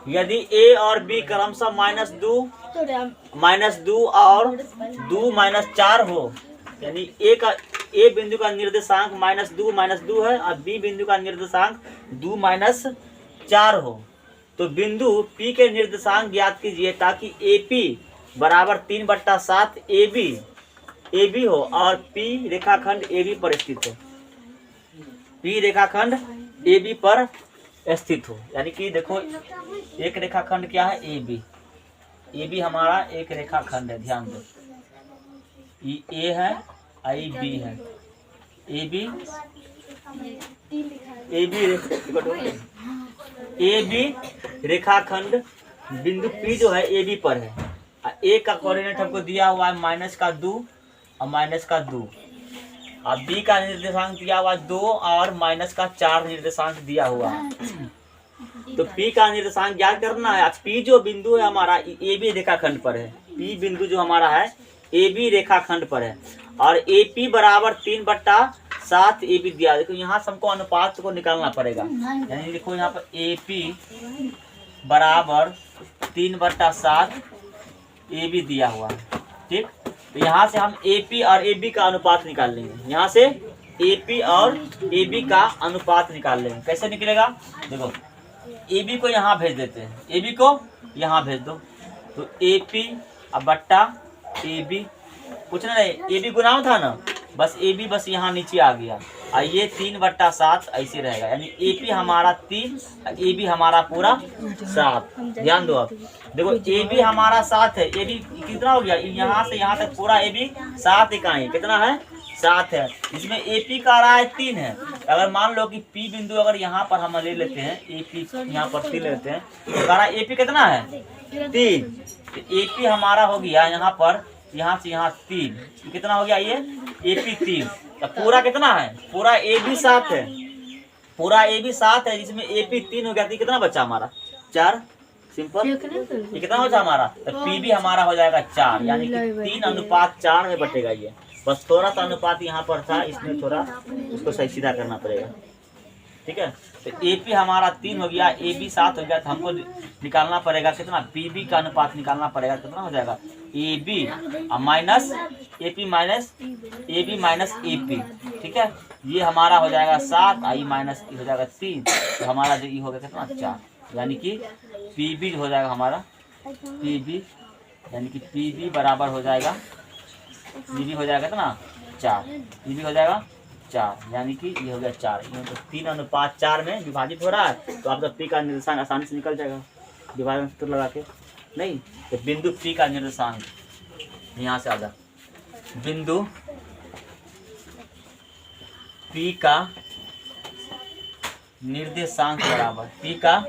यदि ए और बी क्रमशः -2 और 2 -4 हो, यानी ए बिंदु का निर्देशांक -2 है और बी बिंदु का निर्देशांक 2 -4 हो, तो बिंदु P के निर्देशांक ज्ञात कीजिए ताकि AP बराबर 3/7 AB हो और P रेखाखंड AB पर स्थित हो। P रेखाखंड AB पर स्थित हो, यानी कि देखो एक रेखाखंड क्या है AB हमारा एक रेखाखंड है, ध्यान दो, ये A है आई B है, AB रेखाखंड बिंदु P जो है AB पर है। A का कोऑर्डिनेट हमको दिया हुआ है -2 और -2, और B का निर्देशांक दिया हुआ 2 और -4 निर्देशांक दिया हुआ है। तो P का निर्देशांक ज्ञात करना है। P जो बिंदु है हमारा AB रेखाखंड पर है, P बिंदु जो हमारा है AB रेखाखंड पर है और AP बराबर 3/7 AB दिया। देखो यहाँ से हमको अनुपात को निकालना पड़ेगा, यानी देखो यहाँ पर AP बराबर 3/7 AB दिया हुआ है, ठीक। तो यहाँ से हम AP और AB का अनुपात निकाल लेंगे, यहाँ से AP और AB का अनुपात निकाल लेंगे। कैसे निकलेगा, देखो AB को यहाँ भेज देते हैं, AB को यहाँ भेज दो, तो AP अब बट्टा AB, कुछ नहीं, AB गुना था ना, बस AB बस यहाँ नीचे आ गया और ये 3/7 ऐसे रहेगा, यानी AP हमारा 3, AB हमारा पूरा 7। ध्यान दो, आप देखो AB हमारा 7 है, AB कितना हो गया, यहाँ से यहाँ तक पूरा AB 7 इकाई कितना है, 7 है। इसमें AP का रहा है 3 है। अगर मान लो कि P बिंदु अगर यहाँ पर हम ले लेते हैं, AP यहाँ पर 3 लेते हैं, तो हमारा AP कितना है 3, तो AP हमारा हो गया यहाँ पर, यहाँ से यहाँ 3, कितना हो गया ये AP 3, तो पूरा कितना है, पूरा AB 7 है, पूरा AB 7 है, जिसमें AP 3 हो गया, तो कितना बचा हमारा 4, सिंपल। ये कितना बचा हमारा, तो PB हमारा हो जाएगा 4, यानी कि 3:4 में बटेगा ये। बस थोड़ा सा अनुपात यहाँ पर था, इसमें थोड़ा उसको सही सीधा करना पड़ेगा, ठीक है। तो AP हमारा 3 हो गया, AB 7 हो गया, तो हमको निकालना पड़ेगा कितना, PB का अनुपात निकालना पड़ेगा, कितना हो जाएगा AB minus AP minus AB minus AP, ठीक है। ये हमारा हो जाएगा 7, आई माइनस हो जाएगा 3, तो हमारा जो ये हो गया कितना 4, यानी कि PB हो जाएगा हमारा PB, यानी कि PB बराबर हो जाएगा, PB हो जाएगा कितना 4, PB हो जाएगा 4, यानी कि ये हो गया 4, ये तो 3:4 में विभाजित हो रहा है, तो आपका P का निर्देशांक आसानी से निकल जाएगा विभाजन सूत्र लगा के। नहीं तो बिंदु P का निर्देशांक यहाँ से आधा, बिंदु P का निर्देशांक बराबर, P का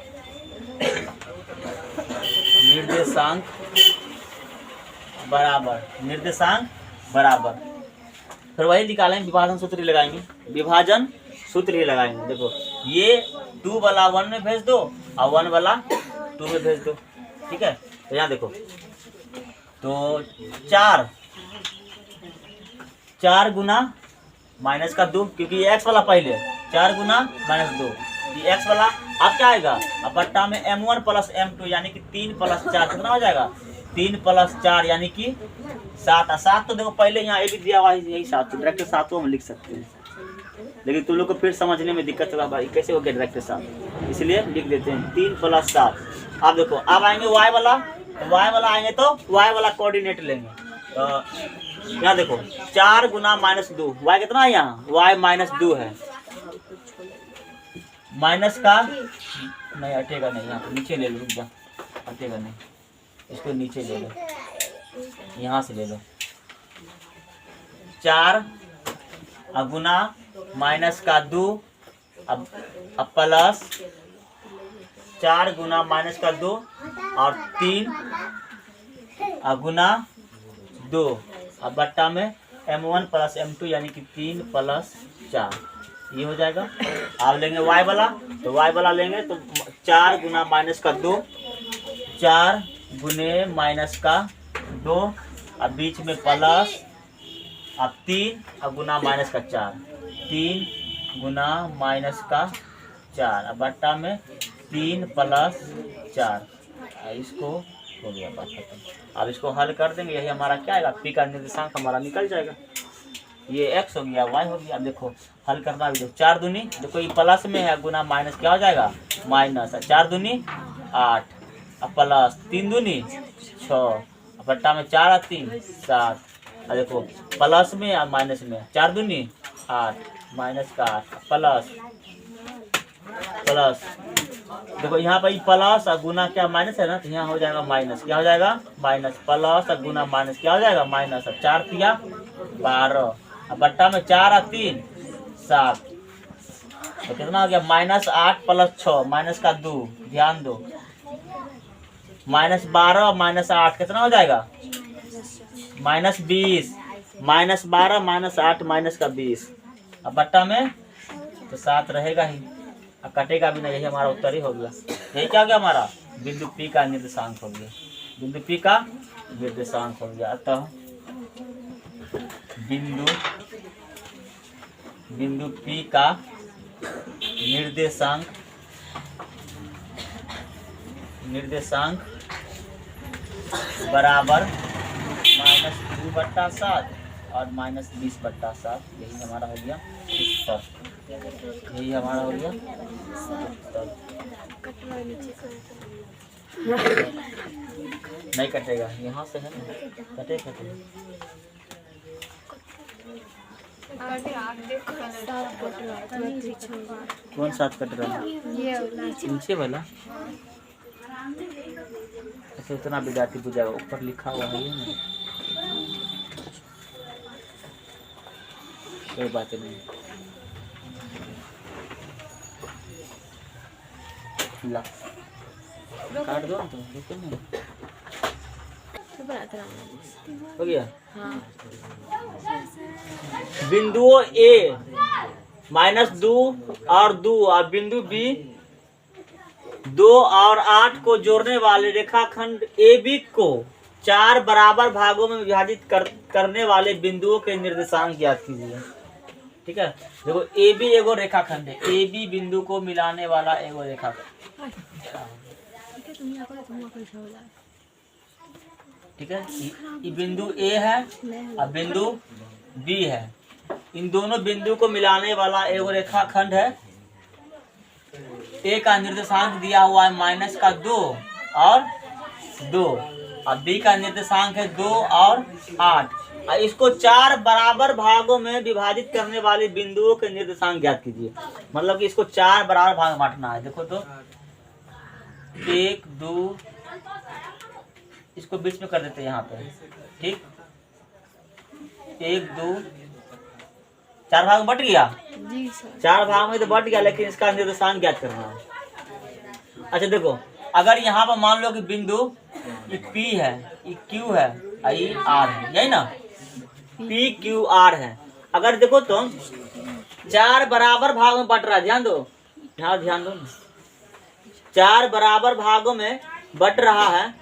निर्देशांक बराबर, फिर वही निकालेंगे, विभाजन सूत्र ही लगाएंगे, विभाजन सूत्र ही लगाएंगे। देखो ये 2 वाला 1 में भेज दो और 1 वाला 2 में भेज दो, ठीक है। तो यहाँ देखो, तो 4 गुना -2, क्योंकि ये x वाला पहले 4 गुना -2, ये x वाला अब क्या आएगा, अब बट्टा में M1 + M2, यानी कि 3 + 4 कितना हो जाएगा, 3 + 4 यानी कि 7। 7 तो देखो पहले यहाँ AB दिया हुआ है, यही 7 डायरेक्ट 7 हम लिख सकते हैं, लेकिन तुम लोग को फिर समझने में दिक्कत होगा, भाई कैसे हो गया डायरेक्ट 7, इसलिए लिख देते हैं 3 + 7। अब देखो अब आएंगे y वाला, तो y वाला आएंगे तो y वाला कोऑर्डिनेट लेंगे, तो यहाँ देखो 4 गुना -2, y कितना है यहाँ, y -2 है, माइनस का नहीं हटेगा, नहीं यहाँ नीचे ले लो, रुक जा, हटेगा नहीं, इसको नीचे ले लो, यहाँ से ले लो, 4 गुना -2 अब प्लस 4 गुना -2 और 3 गुना 2, अब बट्टा में M1 + M2 यानी कि 3 + 4, ये हो जाएगा। आप लेंगे y वाला, तो y वाला लेंगे तो 4 गुना -2, 4 गुने -2, अब बीच में प्लस अब 3 अब गुना माइनस का 4, 3 गुना माइनस का 4, अब बट्टा में 3 प्लस 4, इसको हो गया बात खत्म। अब इसको हल कर देंगे, यही हमारा क्या आएगा, पी का निर्देशांक हमारा निकल जाएगा। ये x हो गया, y हो गया। अब देखो हल करना भी, देखो 4 दूनी, देखो ये प्लस में है, गुना माइनस क्या हो जाएगा, माइनस। 4 दूनी 8, अब प्लस 3 दूनी 6, बट्टा में 4 और 3 7, अब देखो प्लस में या माइनस में, 4 दूनी 8, माइनस का 8, प्लस प्लस, देखो यहाँ पर प्लस और गुना क्या माइनस है ना, तो यहाँ हो जाएगा माइनस, क्या हो जाएगा माइनस, प्लस और गुना माइनस क्या हो जाएगा माइनस। 4 तिया 12, अब बट्टा में 4 और 3 7, तो कितना हो गया -8 प्लस 6 माइनस का 2, ध्यान दो, -12 और -8 कितना हो जाएगा -20, -12 -8 माइनस का 20, अब बट्टा में तो 7 रहेगा ही, अब कटेगा भी नहीं, यही हमारा उत्तर ही हो गया। यही क्या हो गया हमारा बिंदु P का निर्देशांक हो गया, बिंदु P का निर्देशांक हो गया। अतः बिंदु P का निर्देशांक बराबर -2/7 और -20/7, यही हमारा हो गया उत्तर, यही हमारा हो गया उत्तर। नहीं कटेगा, यहाँ से है ना, कटे कौन 7 कट रहा है, नीचे वाला। ऐसे उतना विद्यार्थी बुझाएगा, ऊपर लिखा हुआ है ना, कोई बात नहीं। ला काट दो तो नहीं हो गया। हाँ। बिंदुओं A -2 और 2 और बिंदु B 2 और 8 को जोड़ने वाले रेखाखंड AB को 4 बराबर भागों में विभाजित करने वाले बिंदुओं के निर्देशांक ज्ञात कीजिए। ठीक है, देखो AB एगो रेखाखंड है, AB बिंदु को मिलाने वाला एगो रेखाखंड। ठीक है, ये बिंदु A है और बिंदु B है, इन दोनों बिंदु को मिलाने वाला एगो रेखाखंड है। A का निर्देशांक दिया हुआ है -2 और 2 और B का निर्देशांक है 2 और 8 और इसको 4 बराबर भागों में विभाजित करने वाले बिंदुओं के निर्देशांक ज्ञात कीजिए। मतलब कि इसको 4 बराबर भाग में बांटना है। देखो तो 1 2, इसको बीच में कर देते हैं यहाँ पे, ठीक, 1 2 4 भाग में बट गया जी सर, 4 भाग में तो बट गया, लेकिन इसका निर्देशांक ज्ञात करना है। अच्छा देखो, अगर यहाँ पर मान लो कि बिंदु ये P है, ये Q है और ये R है, यही ना, P Q R है। अगर देखो तो 4 बराबर भाग में बट रहा है, ध्यान दो, यहाँ ध्यान दो, 4 बराबर भागों में बट रहा है।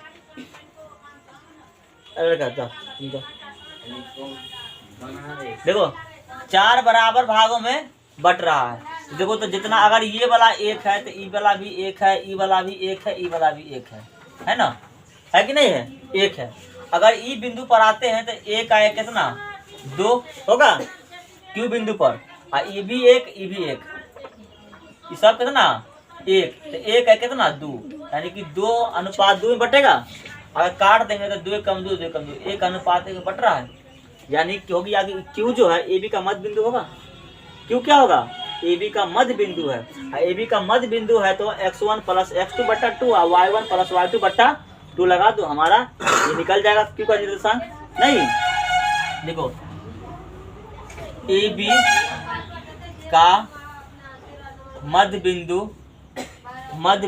देखो 4 बराबर भागों में बट रहा है। देखो तो जितना, अगर ये वाला 1 है तो ई वाला भी 1 है, ई वाला भी 1 है, ई वाला भी 1 है ना, है कि नहीं है, 1 है। अगर ई बिंदु पर आते हैं तो 1 आए कितना 2 होगा Q बिंदु पर, और ई भी 1 ई भी 1, ये सब कितना 1, तो 1 है कितना 2, यानी कि 2:2 में बटेगा। अगर काट देंगे तो 2 कम 2 2 कम 2, 1 अनुपात 1 बट रहा है, यानी कि होगी आगे Q जो है AB का मध्य बिंदु होगा। Q क्या होगा, AB का मध्य बिंदु है, AB का मध्य बिंदु है तो x1 + x2/2 और y1 + y2/2 लगा दो, हमारा ये निकल जाएगा Q का निर्देशांक। नहीं देखो AB का मध्य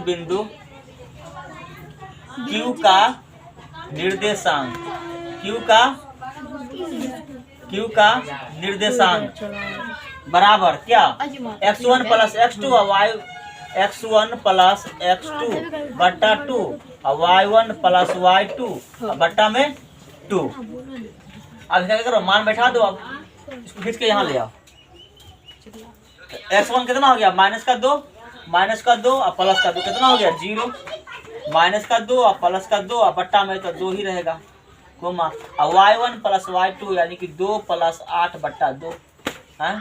बिंदु Q का निर्देशांक, Q का निर्देशांक बराबर क्या, x1 + x2 और x1 + x2/2 और y1 + y2 बट्टा में 2। अब क्या करो, मान बैठा दो, अब इसको खींच के यहाँ ले आओ। x1 कितना हो गया, -2 और प्लस का 2 कितना हो गया 0, -2 और प्लस का 2 और बट्टा में तो 2 ही रहेगा, कोमा। और y1 + y2 यानी कि 2 + 8 बट्टा 2 है।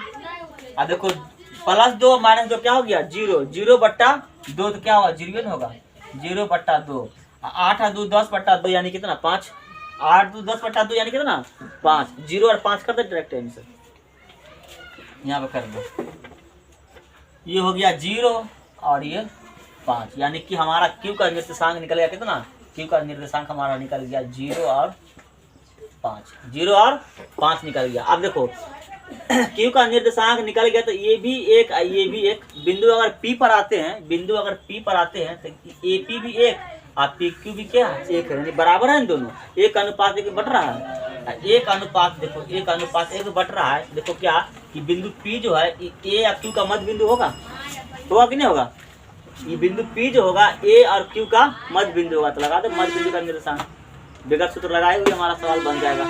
अब देखो +2 -2 क्या हो गया 0, 0 बट्टा 2 तो क्या होगा 0 होगा, 0 बट्टा 2, 8 और 2 10 बट्टा 2 यानी कितना 5, 8 2 10 बट्टा 2 यानी कितना 5, 0 और 5 कर दे डायरेक्ट आंसर यहाँ पे कर दो। ये हो गया 0 और ये 5, यानी कि हमारा Q का निर्देशांक निकल गया कितना, Q का निर्देशांक हमारा निकल गया 0 और 5 निकल गया। अब देखो Q का निर्देशांक निकल गया तो ये भी एक बिंदु अगर P पर आते हैं तो AP भी एक और PQ भी क्या एक है, यानी बराबर है दोनों, एक अनुपात एक बट रहा है, एक अनुपात देखो एक अनुपात एक बट रहा है। देखो क्या कि बिंदु P जो है A और Q का मध्य बिंदु होगा कि नहीं होगा, ये बिंदु P जो होगा A और Q का मध्य बिंदु होगा, तो लगा दो मध्य बिंदु का निर्देशांक, विगत सूत्र लगाए हुए हमारा सवाल बन जाएगा।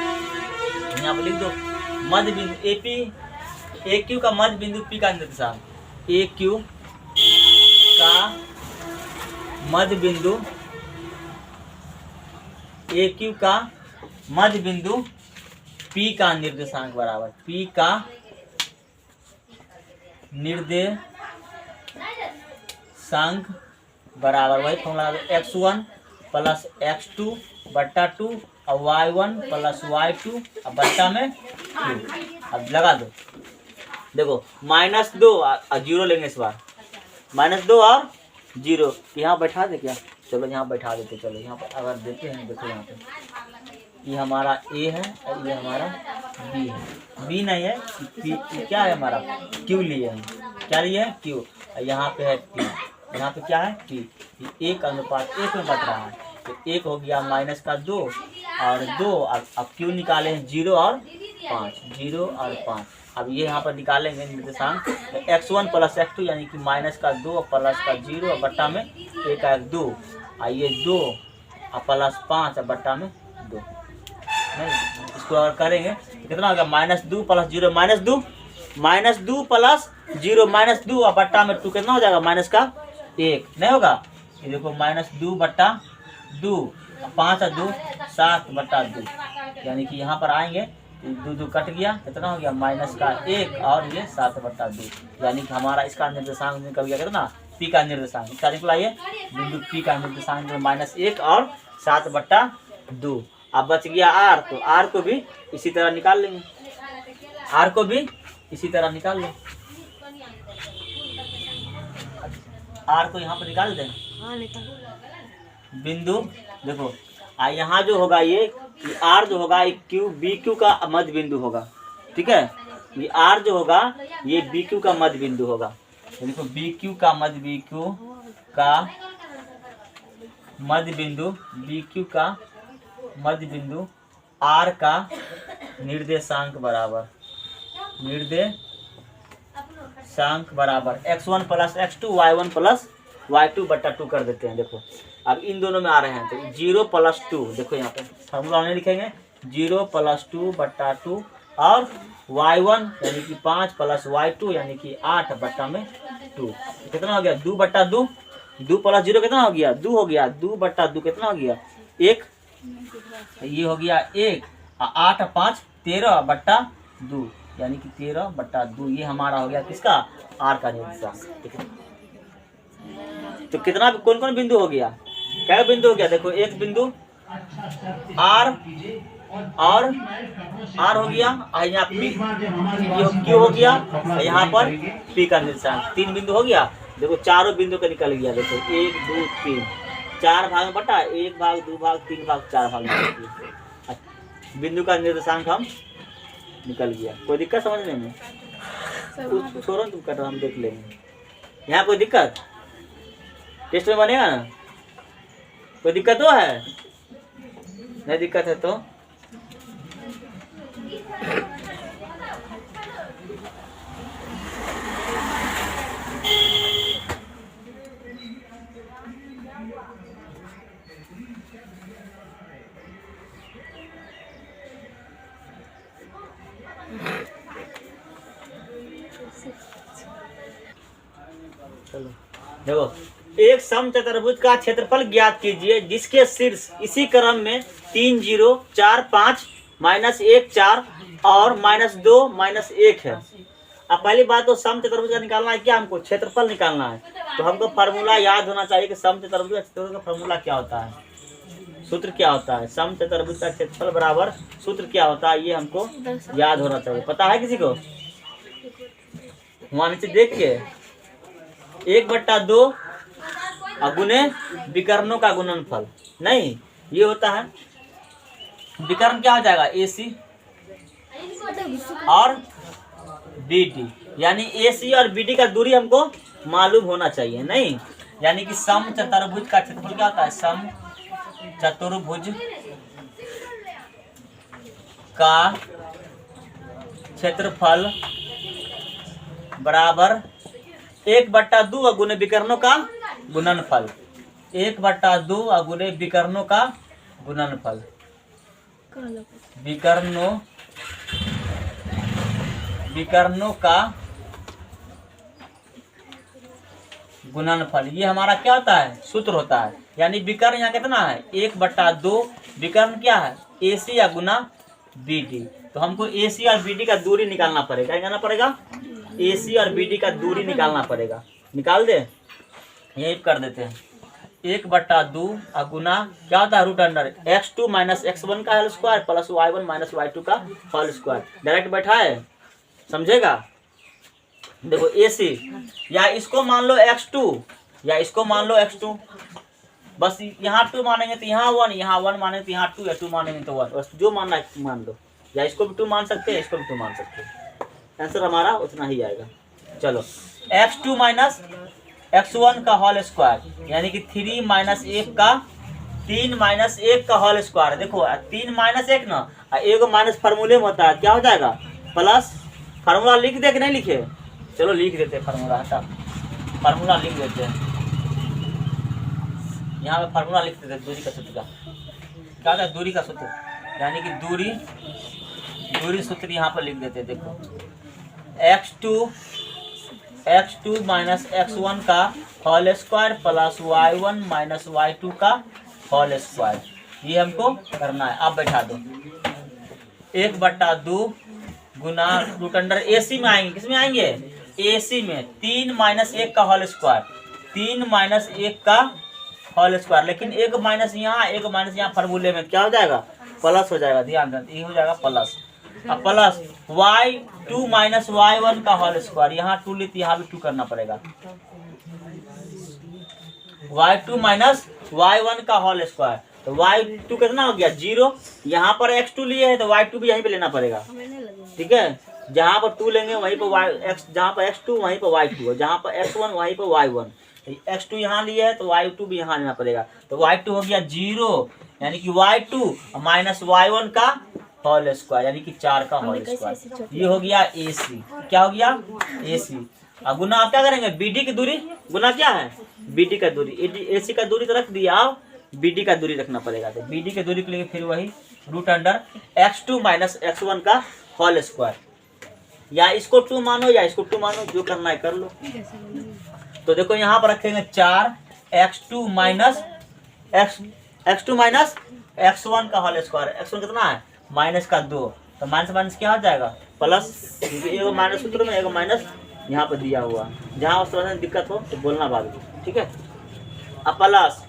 यहाँ पर लिख दो मध्य बिंदु AQ का मध्य बिंदु P का निर्देशांक, AQ का मध्य बिंदु AQ का मध्य बिंदु P का निर्देशांक बराबर P का निर्देशांक बराबर वही फॉर्मूला x1 + x2 बट्टा 2 और y1 + y2 और बट्टा में 2। अब लगा दो, देखो -2 और 0 लेंगे इस बार, -2 और 0 यहाँ बैठा दे क्या, चलो यहाँ बैठा देते, चलो यहाँ पर अगर देते हैं, देखो यहाँ पे ये हमारा A है और ये हमारा B है, B नहीं है P, क्या है हमारा Q लिए हैं, क्या लिए है Q, यहाँ पे है P, यहाँ पे क्या है P, एक अनुपात एक में बट रहा है, तो एक हो गया -2 और 2, अब Q निकाले हैं 0 और 5, अब ये यहाँ पर निकालेंगे निर्देशांक, तो x1 + x2 यानी कि -2 और प्लस का 0 और बट्टा में 1 और 2 और ये 2 और +5 और बट्टा में 2 नहीं, इसको अगर करेंगे तो कितना होगा -2 + 0 -2 + 0 -2 और बट्टा में 2 कितना हो जाएगा -1 नहीं होगा, ये देखो -2 बट्टा 2 5 और 2 7 बट्टा 2, यानी कि यहाँ पर आएंगे 2 कट गया, कितना हो गया -1 और ये 7 बट्टा 2, यानी कि हमारा इसका निर्देशांक निकल गया कितना P का निर्देशांक, इसका निकला ये बिंदु P का निर्देशांक -1 और 7 बट्टा 2। अब बच गया R, तो R को भी इसी तरह निकाल लेंगे, R को भी इसी तरह निकाल लें, R को यहाँ पर निकाल दें, बिंदु देखो यहाँ जो होगा ये R जो होगा BQ का मध्य बिंदु होगा, ठीक है, ये R जो होगा ये BQ का मध्य बिंदु होगा, देखो BQ का मध्य बिंदु R का निर्देशांक बराबर x1 + x2 y1 + y2 बट्टा 2 कर देते हैं। देखो अब इन दोनों में आ रहे हैं तो 0 + 2, देखो यहाँ पे फॉर्मूला नहीं लिखेंगे, 0 + 2 बट्टा 2 और y1 यानी कि 5 + y2 यानी कि 8 बट्टा में 2, कितना हो गया 2 बट्टा 2, 2 + 0 कितना हो गया 2 हो गया, 2 बट्टा 2 कितना हो गया 1, ये हो गया 1 और 8 और 5 13 बट्टा 2 यानी कि 13 बट्टा 2, ये हमारा हो गया किसका R का निर्देशांक। तो कितना कौन कौन बिंदु हो गया, क्या बिंदु हो गया, देखो एक बिंदु R और R हो गया, यहाँ Q हो गया, यहाँ पर P का निर्देशांक, 3 बिंदु हो गया। देखो चारों बिंदु का निकल गया, देखो 1 2 3 4 भाग में बटा, 1 भाग 2 भाग 3 भाग 4 भाग में बिंदु का निर्देशांक हम निकल गया। कोई दिक्कत समझने में, छोड़ो तुम कर, हम देख लेंगे। यहाँ कोई दिक्कत टेस्ट में बनेगा ना, कोई दिक्कत तो है नहीं, दिक्कत है तो चलो देखो, एक समचतुर्भुज का क्षेत्रफल ज्ञात कीजिए जिसके शीर्ष इसी क्रम में 3 0 4 5 -1 4 और -2 -1 है। अब पहली बात तो समचतुर्भुज का निकालना है क्या, हमको क्षेत्रफल निकालना है। तो हमको फार्मूला याद होना चाहिए कि समचतुर्भुज का क्षेत्रफल का फार्मूला क्या होता है, सूत्र क्या होता है। समचतुर्भुज का क्षेत्रफल बराबर सूत्र क्या होता है, ये हमको याद होना चाहिए। पता है किसी को? वहां नीचे देख के 1/2 गुने विकर्णों का गुणनफल, नहीं ये होता है विकर्ण क्या हो जाएगा, AC और BD, यानी AC और BD का दूरी हमको मालूम होना चाहिए। नहीं, यानी कि समचतुर्भुज का क्षेत्रफल क्या होता है, समचतुर्भुज का क्षेत्रफल बराबर 1/2 गुने विकर्णों का गुणनफल, 1/2 गुने विकर्णों का गुणनफल, विकर्णों का गुणनफल, ये हमारा क्या होता है, सूत्र होता है। यानी विकर्ण यहाँ कितना है 1/2, विकर्ण क्या है AC या गुना BD। तो हमको AC और BD का दूरी निकालना पड़ेगा, निकालना पड़ेगा AC और BD का दूरी निकालना पड़ेगा। निकाल दे, यही कर देते हैं 1/2 गुना क्या होता है √अंडर x2 - x1 का whole square plus y1 - y2 का होल स्क्वायर। डायरेक्ट बैठा है, समझेगा। देखो AC या इसको मान लो x2 या इसको मान लो x2, बस यहाँ 2 मानेंगे तो यहाँ 1, यहाँ 1 मानेंगे तो यहाँ 2, या 2 मानेंगे तो 1, बस जो मानना है मान लो। या इसको भी 2 मान सकते हैं, इसको भी 2 मान सकते हैं, आंसर हमारा उतना ही आएगा। चलो x2 - x1 का होल स्क्वायर, यानी कि 3 - 1 का 3 - 1 का होल स्क्वायर। देखो 3 - 1 ना, एगो माइनस फार्मूले में होता है, क्या हो जाएगा प्लस। फार्मूला लिख दे कि नहीं लिखे, चलो लिख देते हैं फार्मूला, हटा फार्मूला लिख देते हैं। यहाँ पे फार्मूला लिख देते हैं दूरी का सूत्र का, क्या होता है दूरी का सूत्र, यानी कि दूरी सूत्र यहाँ पर लिख देते हैं। देखो x2 - x1 का whole square plus y1 - y2 का होल स्क्वायर, ये हमको करना है। आप बैठा दो 1/2 गुना √अंडर AC में आएंगे, किस में आएंगे AC में 3 - 1 का होल स्क्वायर, 3 - 1 का होल स्क्वायर, लेकिन एक माइनस यहाँ फार्मूले में क्या हो जाएगा प्लस हो जाएगा, ध्यान दें ये हो जाएगा प्लस। अब प्लस y2 - y1 का होल स्क्वायर, यहाँ 2 ली तो यहाँ भी 2 करना पड़ेगा, y2 - y1 का होल स्क्वायर। तो y2 कितना हो गया 0, यहाँ पर x2 लिए है तो y2 भी यहीं पे लेना पड़ेगा, ठीक है। जहाँ पर 2 लेंगे वहीं पर जहाँ पर x2 वहीं पर y2, जहाँ पर x1 वहीं पर y1, x2 यहाँ लिया है तो y2 भी यहाँ लेना पड़ेगा। तो y2 हो गया 0, यानी कि y2 - y1 का होल स्क्वायर, यानी कि 4 का होल स्क्वायर। ये हो गया AC, क्या हो गया AC। अब गुना आप क्या करेंगे, BD की दूरी गुना क्या है BD का दूरी, AC का दूरी तो रख दिया, BD का दूरी रखना पड़ेगा। तो BD की दूरी के लिए फिर वही √अंडर x2 - x1 का होल स्क्वायर, या इसको 2 मानो या इसको 2 मानो, जो करना है कर लो। तो देखो यहाँ पर रखेंगे 4 x2 - x1 का होल स्क्वायर। x1 कितना है माइनस का 2, तो माइनस माइनस क्या हो जाएगा प्लस, एगो माइनस सूत्र में एगो माइनस यहाँ पर दिया हुआ, जहाँ उस तरह से दिक्कत हो तो बोलना बाद में, ठीक है। अब प्लस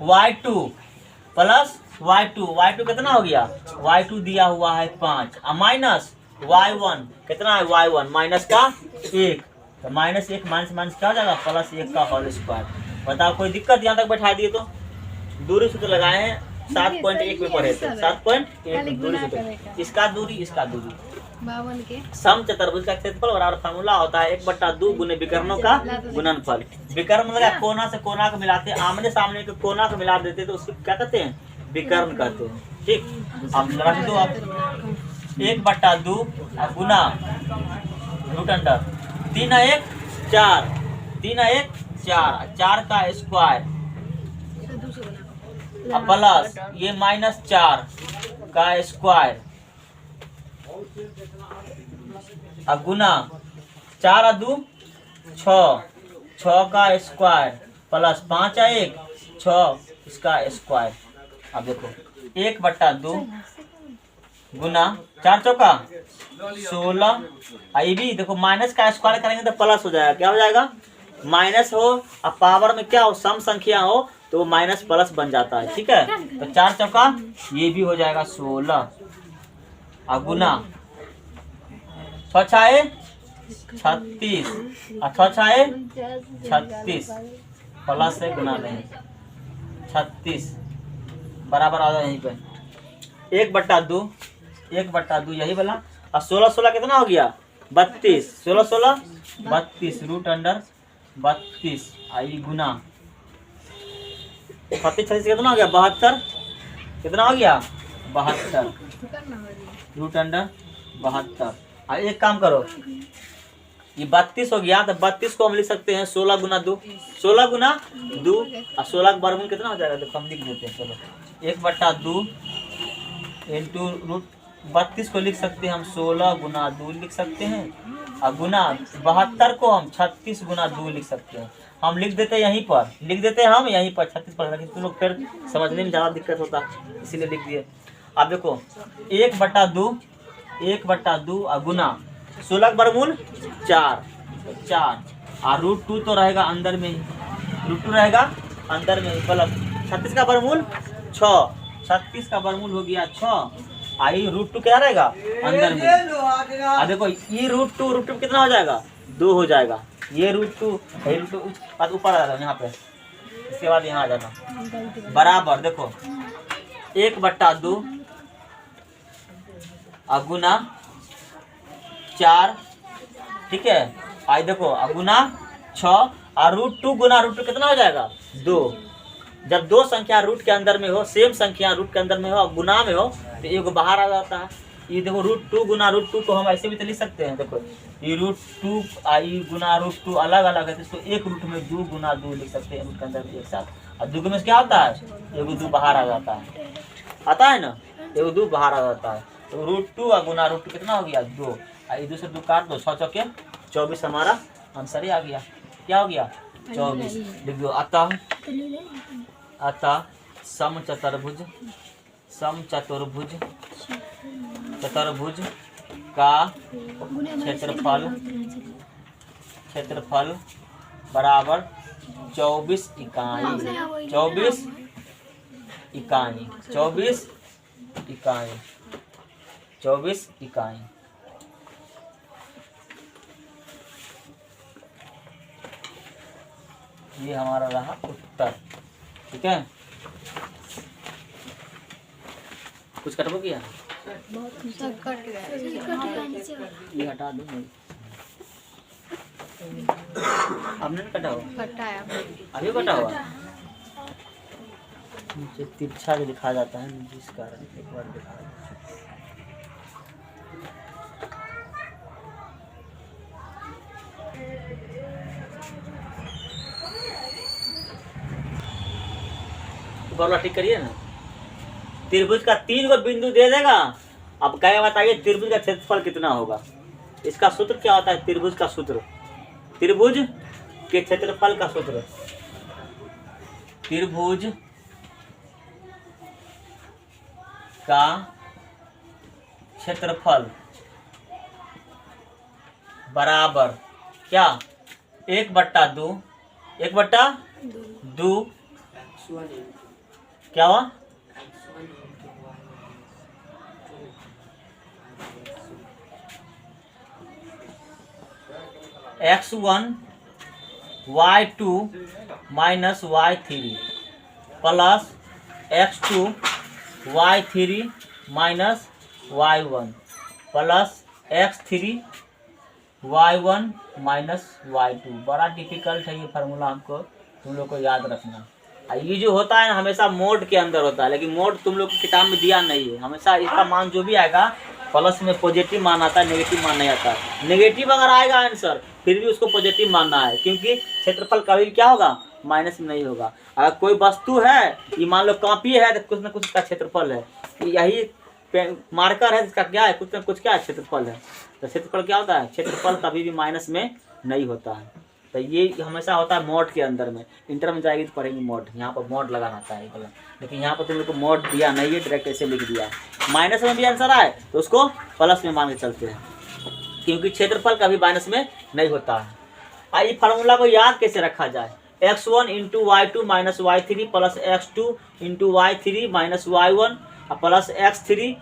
y2 कितना हो गया, y2 दिया हुआ है 5, अब माइनस y1 कितना है, y1 माइनस का 1, तो -1 माइनस क्या हो जाएगा +1 का होल स्क्वायर। बताओ कोई दिक्कत, यहाँ तक बैठा दिए। तो दूरी सूत्र लगाए हैं 7.1 में पढ़े थे, 7.1 दूरी सूत्र, इसका दूरी समचतुर्भुज का क्षेत्रफल बराबर फार्मूला होता है 1/2 गुने विकर्णों का गुणनफल। विकर्ण मतलब कोना से कोना को मिलाते हैं, आमने सामने के कोना को मिला देते तो उसको क्या कहते हैं, विकर्ण कहते हैं, ठीक। अब रख दो आप 1/2 गुना √अंडर 3 - 1 4, 3 - 1 4 का स्क्वायर, प्लस ये -4 का स्क्वायर, गुना 4 और 2 6, 6 का स्क्वायर प्लस 5 और 1 6 इसका स्क्वायर। अब देखो 1/2 गुना 4 चौका 16, आई भी देखो माइनस का स्क्वायर करेंगे तो प्लस हो जाएगा। क्या हो जाएगा? माइनस हो अब पावर में क्या हो, सम संख्या हो तो माइनस प्लस बन जाता है। ठीक है, तो 4 चौका ये भी हो जाएगा 16 और गुना 6 छाए 36 और 6 छाए 36 प्लस से गुना नहीं 36 बराबर आ जाए यहीं पे 1/2 यही वाला। और 16 कितना हो गया? 32 16 32 रूट अंडर 32 आई गुना 36 कितना हो गया? 72 कितना हो गया? 72 रूट अंडर 72। एक काम करो, ये 32 हो गया तो 32 को हम लिख सकते हैं 16 गुना 2 और 16 का वर्गमूल कितना हो जाएगा? देखो हम लिख देते हैं। चलो 1/2 इंटू रूट 32 को लिख सकते हैं हम 16 गुना 2 लिख सकते हैं और गुना 72 को हम 36 गुना 2 लिख सकते हैं। हम लिख देते हैं यहीं पर, लिख देते हैं हम यहीं पर 36 पर, लेकिन तुम लोग फिर समझने में ज़्यादा दिक्कत होता इसीलिए लिख दिए। अब देखो 1/2 और गुना 16 का वर्गमूल 4 और रूट 2 तो रहेगा अंदर में ही, रूट 2 रहेगा अंदर में ही, मतलब 36 का वर्गमूल 6, 36 का वर्गमूल हो गया 6 आई रूट 2 क्या रहेगा अंदर में। अब देखो ये रूट टू कितना हो जाएगा? 2 हो जाएगा। ये रूट टू ऊपर आ जाता है यहाँ पे, इसके बाद यहाँ आ जाना बराबर। देखो 1/2 गुना 4, ठीक है, आई देखो गुना 6 और रूट 2 गुना रूट 2 कितना हो जाएगा? 2। जब दो संख्या रूट के अंदर में हो, सेम संख्या रूट के अंदर में हो, गुना में हो तो एक बाहर आ जाता है। ये देखो रूट 2 गुना रूट 2 को हम ऐसे भी तो लिख सकते हैं। देखो ये रूट 2 आई गुना रूट 2 अलग अलग है तो इसको एक रूट में 2 गुना 2 लिख सकते हैं रूट के अंदर एक साथ। और 2 में क्या होता है? एगो 2 बाहर आ जाता है, आता है ना, एगो 2 बाहर आ जाता है। तो रूट 2 और गुना रूट 2 कितना हो गया? 2। आई 2 से 2 काट दो, 6 चौके 24 हमारा आंसर ही आ गया। क्या हो गया? 24 लिख दो। अतः समचतुर्भुज का क्षेत्रफल बराबर 24 इकाई। 24 इकाई। ये हमारा रहा उत्तर। ठीक है, कुछ कटबो किया? ये हटा दो, आपने कटा हुआ? अभी कटा हुआ नीचे तिरछा भी लिखा जाता है जिस कारण एक बार दिखा ठीक करिए ना। त्रिभुज का 3 को बिंदु दे देगा। अब क्या बताइए त्रिभुज का क्षेत्रफल कितना होगा? इसका सूत्र क्या होता है? त्रिभुज का सूत्र, त्रिभुज के क्षेत्रफल का सूत्र, त्रिभुज का क्षेत्रफल बराबर क्या? 1/2 क्या हुआ? x1 y2 minus y3 plus x2 y3 minus y1 plus x3 y1 minus y2। बड़ा डिफिकल्ट है ये फार्मूला, हमको तुम लोग को याद रखना। ये जो होता है ना हमेशा मोड के अंदर होता है, लेकिन मोड तुम लोग को किताब में दिया नहीं है। हमेशा इसका मान जो भी आएगा प्लस में पॉजिटिव मान आता है, नेगेटिव मान नहीं आता। नेगेटिव अगर आएगा आंसर फिर भी उसको पॉजिटिव मानना है, क्योंकि क्षेत्रफल कभी क्या होगा? माइनस में नहीं होगा। अगर कोई वस्तु है, ये मान लो कॉपी है तो कुछ ना कुछ इसका क्षेत्रफल है। यही मार्कर है इसका क्या है? कुछ ना कुछ क्या है? क्षेत्रफल है। तो क्षेत्रफल क्या होता है, क्षेत्रफल कभी भी माइनस में नहीं होता है। तो ये हमेशा होता है मॉड के अंदर में, इंटर में जाएगी तो पढ़ेंगे मॉड, यहाँ पर मॉड लगाना आता है गलत, लेकिन यहाँ पर तुम लोग को मॉड दिया नहीं है, डायरेक्ट ऐसे लिख दिया। माइनस में भी आंसर आए तो उसको प्लस में मान के चलते हैं, क्योंकि क्षेत्रफल कभी माइनस में नहीं होता है। आइए फार्मूला को याद कैसे रखा जाए, x1 into y2 minus y3 plus x2 into y3 minus y1 plus x3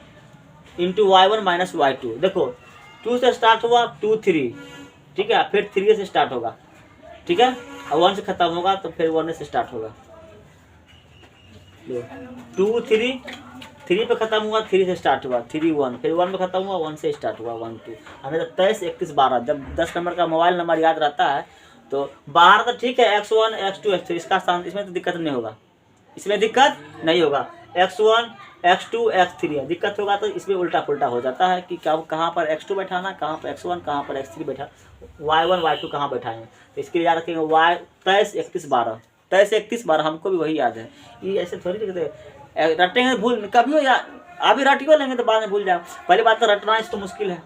into y1 minus y2। देखो 2 से स्टार्ट हुआ 2 3, ठीक है, फिर 3 से स्टार्ट होगा, ठीक है, और 1 से खत्म होगा तो फिर 1 से स्टार्ट होगा। 2 3 3 पे खत्म हुआ, 3 से स्टार्ट हुआ, 3 1, फिर 1 पे खत्म हुआ, 1 से स्टार्ट हुआ, 1 2। हमें तो 23 31 12, जब 10 नंबर का मोबाइल नंबर याद रहता है तो बाहर तो ठीक है x1 x2 x3, इसका स्थान इसमें तो दिक्कत नहीं होगा, इसमें दिक्कत नहीं होगा। x1 x2 x3 दिक्कत होगा तो इसमें उल्टा पुल्टा हो जाता है कि क्या कहाँ पर x2 बैठाना, कहाँ पर x1, कहाँ पर x3 बैठा, y1 y2 कहाँ बैठाएंगे। तो इसके लिए याद रखेंगे y 23 31 12, 23 31 12 हमको भी वही याद है। ये ऐसे थोड़ी लिखते रटेंगे तो भूल कभी हो, या अभी रटियो लेंगे तो बाद में भूल जाए। पहली बात तो रटना इसको मुश्किल है,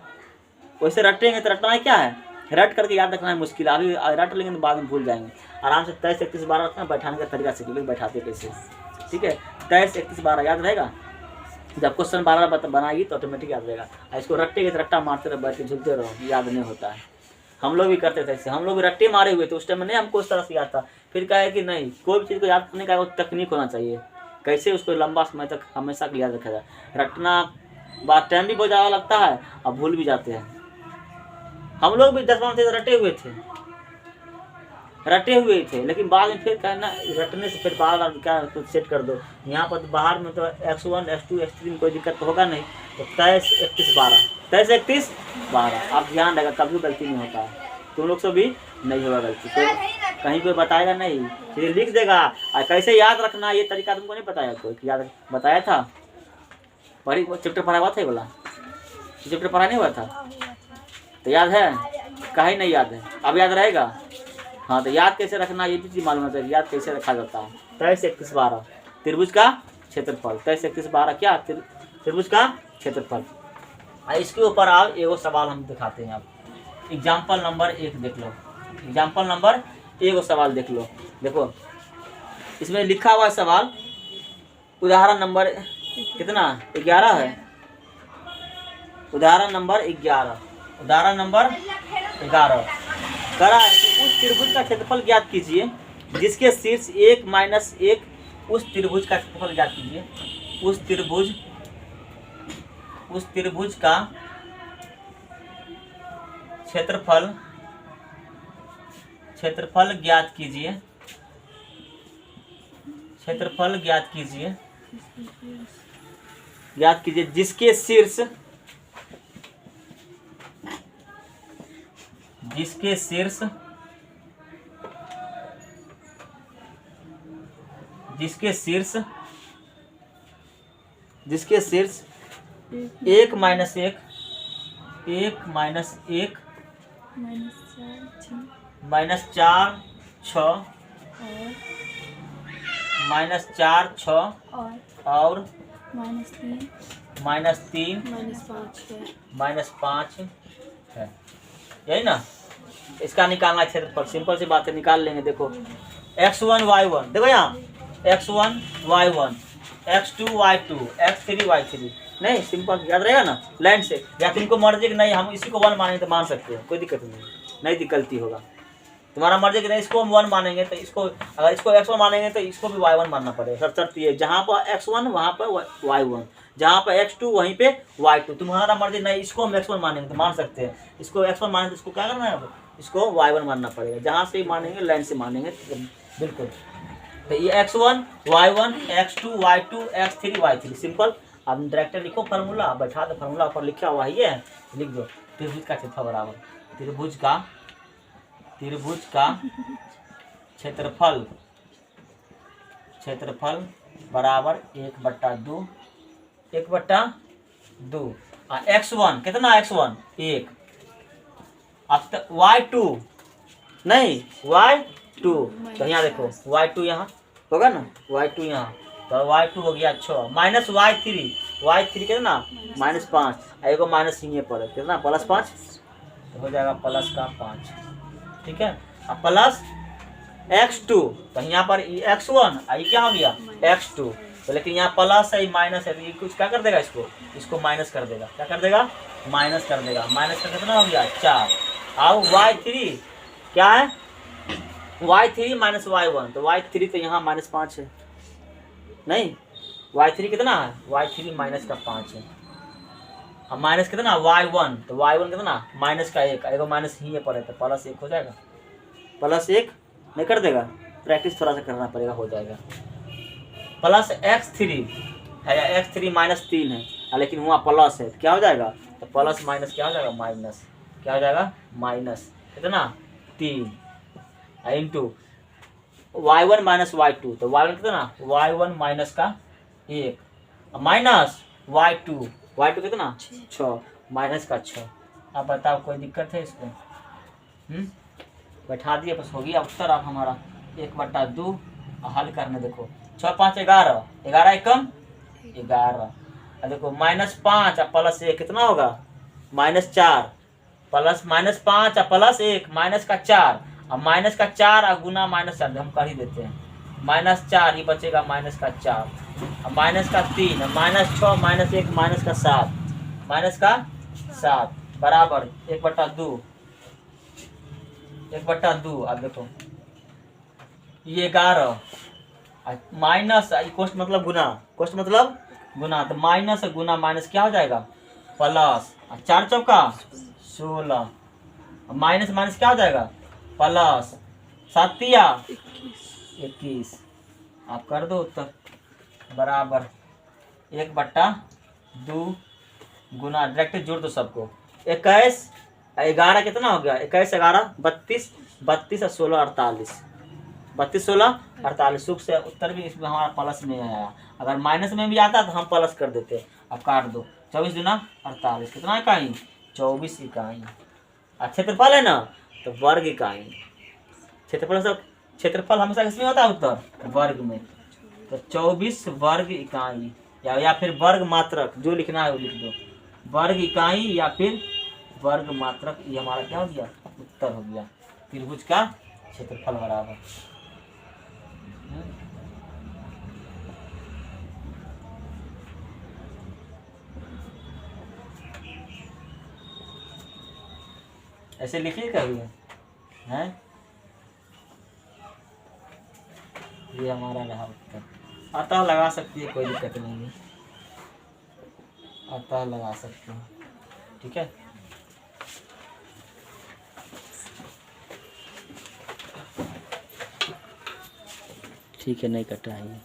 वैसे रटेंगे तो रटना है क्या है, रट करके याद रखना है मुश्किल है, अभी रट लेंगे तो बाद में भूल जाएंगे। आराम से 23 31 12 रखना, बैठाने का तरीका सीख लो बैठाते कैसे, ठीक है। 23 31 12 याद रहेगा, जब क्वेश्चन 12 बनाएगी तो ऑटोमेटिक याद रहेगा। इसको रट्टे के रट्टा मारते रहो, बैठ के झूलते रहो, याद नहीं होता है। हम लोग भी करते थे ऐसे, हम लोग भी रट्टे मारे हुए थे उस टाइम में, नहीं हमको उस तरह से याद था। फिर कहा है कि नहीं, कोई भी चीज़ को याद करने का तकनीक होना चाहिए, कैसे उसको लंबा समय तक हमेशा के लिए याद रखा जाए। रटना बात टाइम भी बहुत ज़्यादा लगता है और भूल भी जाते हैं। हम लोग भी 10 थे रटे हुए थे, लेकिन बाद में फिर कहना रटने से फिर बाहर क्या कुछ सेट कर दो। यहाँ पर बाहर में तो x1 x2 x3 में कोई दिक्कत तो होगा नहीं। तो 23 31 12, 23 31 12 आप ध्यान रखेगा, कभी गलती नहीं होता है, तुम लोग से भी नहीं होगा गलती। तो कहीं कोई बताएगा नहीं, फिर लिख देगा। और कैसे याद रखना ये तरीका तुमको नहीं बताया, कोई याद बताया था, पढ़ी चैप्टर पढ़ा हुआ था, बोला चैप्टर पढ़ा नहीं हुआ था, तो याद है, कहीं नहीं याद है, अब याद रहेगा। हाँ तो याद कैसे रखना ये भी चीज़ मालूम होता है, याद कैसे रखा जाता है। 23 31 12 त्रिभुज का क्षेत्रफल, 23 31 12 क्या त्रिभुज का क्षेत्रफल। इसके ऊपर आप एगो सवाल हम दिखाते हैं। आप एग्जाम्पल नंबर 1 देख लो, एग्जाम्पल नंबर 1 सवाल देख लो। देखो इसमें लिखा हुआ सवाल, उदाहरण नंबर कितना 11 है, उदाहरण नंबर 11, उदाहरण नंबर 11 करा है कि उस त्रिभुज का क्षेत्रफल ज्ञात कीजिए जिसके शीर्ष 1 माइनस 1, उस त्रिभुज का क्षेत्रफल ज्ञात कीजिए, उस त्रिभुज का क्षेत्रफल ज्ञात कीजिए, क्षेत्रफल ज्ञात कीजिए जिसके शीर्ष जिसके शीर्ष 1 माइनस 1 माइनस 4 6 माइनस 4 6 और माइनस 3 माइनस 5 है, यही ना। इसका निकालना क्षेत्रफल, सिंपल सी बात है, निकाल लेंगे। देखो x1 y1, देखो यहाँ x1 y1 x2 y2 x3 y3, नहीं सिंपल याद रहेगा ना लाइन से। या तुमको मर्जी कि नहीं हम इसी को 1 मानेंगे तो मान सकते हो, कोई दिक्कत नहीं गलती होगा, तुम्हारा मर्जी कि नहीं इसको हम 1 मानेंगे तो इसको, अगर इसको x1 मानेंगे तो इसको भी y1 मानना पड़ेगा। सब शर्त ये, जहाँ पर x1 वहाँ पर y1, जहाँ पर x2 वहीं पे y2। तुम्हारा मर्जी नहीं इसको हम x1 मानेंगे तो मान सकते हैं, इसको x1 मानेंगे तो इसको क्या करना है, इसको y1 मानना पड़ेगा। जहाँ से मानेंगे लाइन से मानेंगे बिल्कुल। तो ये x1 y1 x2 y2 x3 y3 simple. अब डायरेक्टर लिखो फार्मूला, बैठा दो, फार्मूला ऊपर लिखा हुआ ही है, लिख दो। त्रिभुज का क्षेत्रफल बराबर त्रिभुज का क्षेत्रफल बराबर 1/2 x1 कितना, x1 1, अब y2 नहीं y2, तो यहाँ देखो y2 यहाँ होगा ना, y2 यहाँ तो y2 हो गया 6 माइनस y3 कितना -5 एगो माइनस ये पर कितना +5 तो हो जाएगा +5 ठीक है। अब प्लस x2 तो यहाँ पर x1 आई क्या हो गया x2 तो लेकिन यहाँ प्लस है माइनस है तो ये कुछ क्या कर देगा इसको माइनस कर देगा क्या कर देगा माइनस कर देगा माइनस का कितना हो गया 4। अब y3 क्या है y3 माइनस y1 तो y3 तो यहाँ -5 है नहीं y3 कितना है y3 माइनस का 5 है। अब माइनस कितना y1 तो y1 कितना माइनस का 1 एगो माइनस ही पर है तो +1 हो जाएगा +1 नहीं कर देगा प्रैक्टिस थोड़ा सा करना पड़ेगा हो जाएगा। प्लस x3 है या x3 -3 है लेकिन वहाँ प्लस है तो क्या हो जाएगा तो प्लस माइनस क्या हो जाएगा माइनस क्या हो जाएगा माइनस कितना 3 इंटू y1 माइनस y2 तो y1 कितना y1 माइनस का 1 माइनस y2 कितना 6 माइनस का 6। अब बताओ कोई दिक्कत है इसमें बैठा दिए बस हो गया उत्तर। आप हमारा 1/2 हल करने देखो 6 5 11 11 एकम 11 देखो -5 और +1 कितना होगा -4 प्लस -5 और +1 माइनस का 4 और माइनस का 4 और गुना -4 हम कर ही देते हैं -4 ही बचेगा माइनस का 4 और माइनस का 3 -6 -1 माइनस का 7 बराबर 1/2 अब देखो ये 11 माइनस कोष्ट मतलब गुना तो माइनस गुना माइनस क्या हो जाएगा प्लस 4 चौका 16 माइनस माइनस क्या हो जाएगा प्लस 7 या 21 आप कर दो उत्तर बराबर 1/2 गुना डायरेक्ट जोड़ दो सबको 21 11 कितना हो गया 21 11 32 32 और 16 48 32 16 48 सुख से उत्तर भी इसमें हमारा प्लस में आया। अगर माइनस में भी आता तो हम प्लस कर देते। अब काट दो 24 दूना 48 कितना इकाई 24 इकाई। क्षेत्रफल है ना तो वर्ग इकाई क्षेत्रफल हमेशा किसमें होता है उत्तर वर्ग में तो 24 वर्ग इकाई या फिर वर्ग मात्रक जो लिखना है वो लिख दो वर्ग इकाई या फिर वर्ग मात्रक। ये हमारा क्या हो गया उत्तर हो गया त्रिभुज का क्षेत्रफल बराबर। ऐसे लिखिए कभी है ये हमारा रहा उत्तर। अतः लगा सकती है कोई दिक्कत नहीं है अतः लगा सकते हैं ठीक है। ठीक है नहीं कटा है।